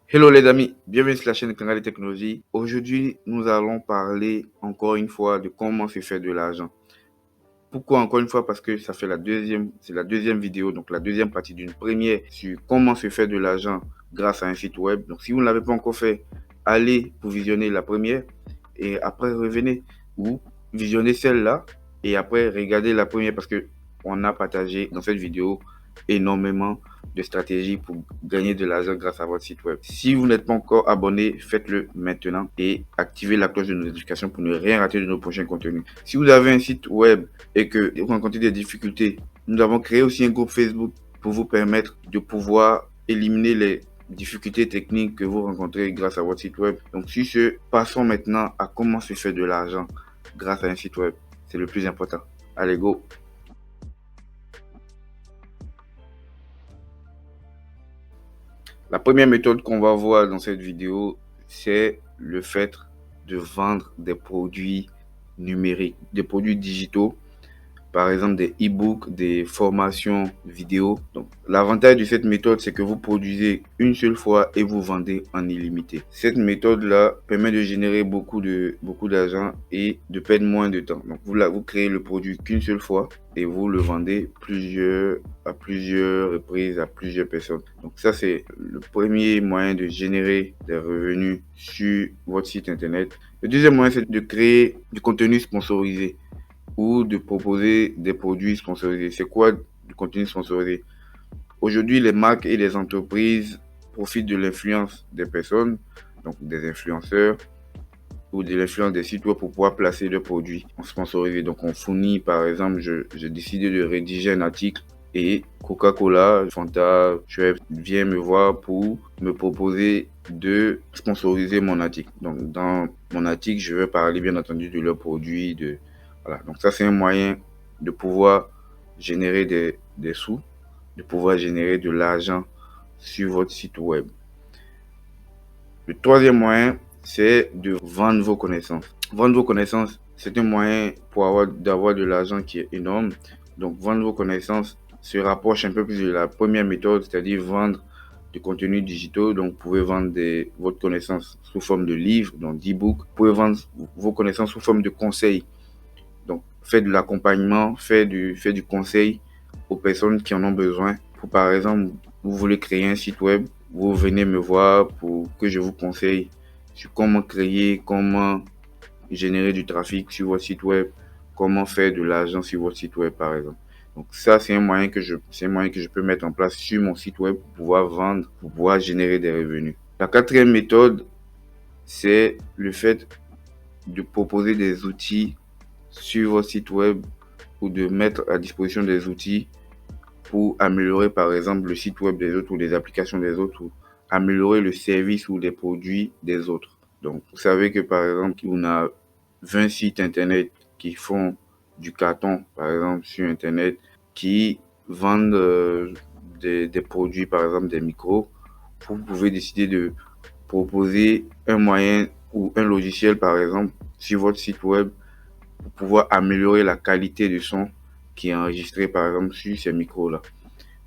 Hello les amis, bienvenue sur la chaîne Kangal des Technologies. Aujourd'hui, nous allons parler encore une fois de comment se faire de l'argent. Pourquoi encore une fois? Parce que ça fait c'est la deuxième vidéo, donc la deuxième partie d'une première sur comment se faire de l'argent grâce à un site web. Donc si vous ne l'avez pas encore fait, allez pour visionner la première et après revenez ou visionnez celle-là et après regardez la première parce que on a partagé dans cette vidéo énormément de stratégies pour gagner de l'argent grâce à votre site web. Si vous n'êtes pas encore abonné, faites-le maintenant et activez la cloche de notification pour ne rien rater de nos prochains contenus. Si vous avez un site web et que vous rencontrez des difficultés, nous avons créé aussi un groupe Facebook pour vous permettre de pouvoir éliminer les difficultés techniques que vous rencontrez grâce à votre site web. Donc sur ce, passons maintenant à comment se faire de l'argent grâce à un site web. C'est le plus important. Allez, go! La première méthode qu'on va voir dans cette vidéo, c'est le fait de vendre des produits numériques, des produits digitaux, par exemple des e-books, des formations vidéo. Donc, l'avantage de cette méthode, c'est que vous produisez une seule fois et vous vendez en illimité. Cette méthode-là permet de générer beaucoup d'argent et de perdre moins de temps. Donc, vous créez le produit qu'une seule fois et vous le vendez à plusieurs reprises à plusieurs personnes. Donc, ça, c'est le premier moyen de générer des revenus sur votre site internet. Le deuxième moyen, c'est de créer du contenu sponsorisé ou de proposer des produits sponsorisés. C'est quoi du contenu sponsorisé? Aujourd'hui, les marques et les entreprises profitent de l'influence des personnes, donc des influenceurs ou de l'influence des sites web pour pouvoir placer leurs produits sponsorisés. Donc, on fournit, par exemple, j'ai décidé de rédiger un article et Coca-Cola, Fanta, Schweppes vient me voir pour me proposer de sponsoriser mon article. Donc, dans mon article, je vais parler bien entendu de leurs produits, voilà. Donc, ça, c'est un moyen de pouvoir générer des sous, de pouvoir générer de l'argent sur votre site web. Le troisième moyen, c'est de vendre vos connaissances. Vendre vos connaissances, c'est un moyen d'avoir de l'argent qui est énorme. Donc, vendre vos connaissances se rapproche un peu plus de la première méthode, c'est-à-dire vendre du contenu digital. Donc, vous pouvez vendre votre connaissance sous forme de livres, donc d'e-book. Vous pouvez vendre vos connaissances sous forme de conseils. Donc, faites de l'accompagnement, faites du conseil aux personnes qui en ont besoin. Pour, par exemple, vous voulez créer un site web, vous venez me voir pour que je vous conseille sur comment créer, comment générer du trafic sur votre site web, comment faire de l'argent sur votre site web, par exemple. Donc ça, c'est un moyen que je peux mettre en place sur mon site web pour pouvoir vendre, pour pouvoir générer des revenus. La quatrième méthode, c'est le fait de proposer des outils sur votre site web ou de mettre à disposition des outils pour améliorer par exemple le site web des autres ou les applications des autres ou améliorer le service ou les produits des autres. Donc, vous savez que par exemple, on a 20 sites internet qui font du carton, par exemple, sur internet, qui vendent des produits, par exemple, des micros. Vous pouvez décider de proposer un moyen ou un logiciel, par exemple, sur votre site web pour pouvoir améliorer la qualité du son qui est enregistré, par exemple, sur ces micros-là.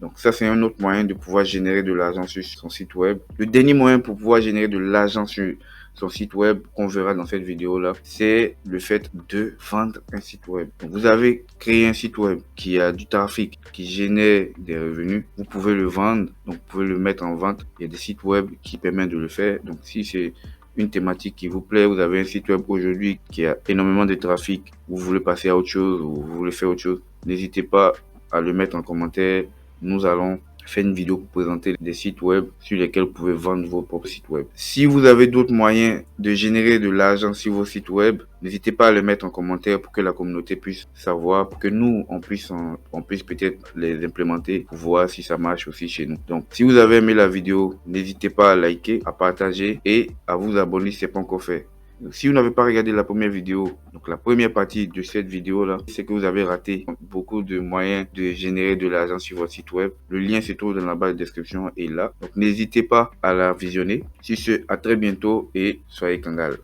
Donc ça, c'est un autre moyen de pouvoir générer de l'argent sur son site web. Le dernier moyen pour pouvoir générer de l'argent sur son site web, qu'on verra dans cette vidéo-là, c'est le fait de vendre un site web. Donc, vous avez créé un site web qui a du trafic, qui génère des revenus. Vous pouvez le vendre, donc vous pouvez le mettre en vente. Il y a des sites web qui permettent de le faire. Donc si c'est une thématique qui vous plaît, vous avez un site web aujourd'hui qui a énormément de trafic, vous voulez passer à autre chose ou vous voulez faire autre chose, n'hésitez pas à le mettre en commentaire. Nous allons faire une vidéo pour présenter des sites web sur lesquels vous pouvez vendre vos propres sites web. Si vous avez d'autres moyens de générer de l'argent sur vos sites web, n'hésitez pas à les mettre en commentaire pour que la communauté puisse savoir, pour que nous, on puisse peut-être les implémenter pour voir si ça marche aussi chez nous. Donc, si vous avez aimé la vidéo, n'hésitez pas à liker, à partager et à vous abonner si ce n'est pas encore fait. Donc, si vous n'avez pas regardé la première vidéo, donc la première partie de cette vidéo-là, c'est que vous avez raté beaucoup de moyens de générer de l'argent sur votre site web. Le lien se trouve dans la barre de description et là. Donc, n'hésitez pas à la visionner. Sur ce, à très bientôt et soyez Kangal.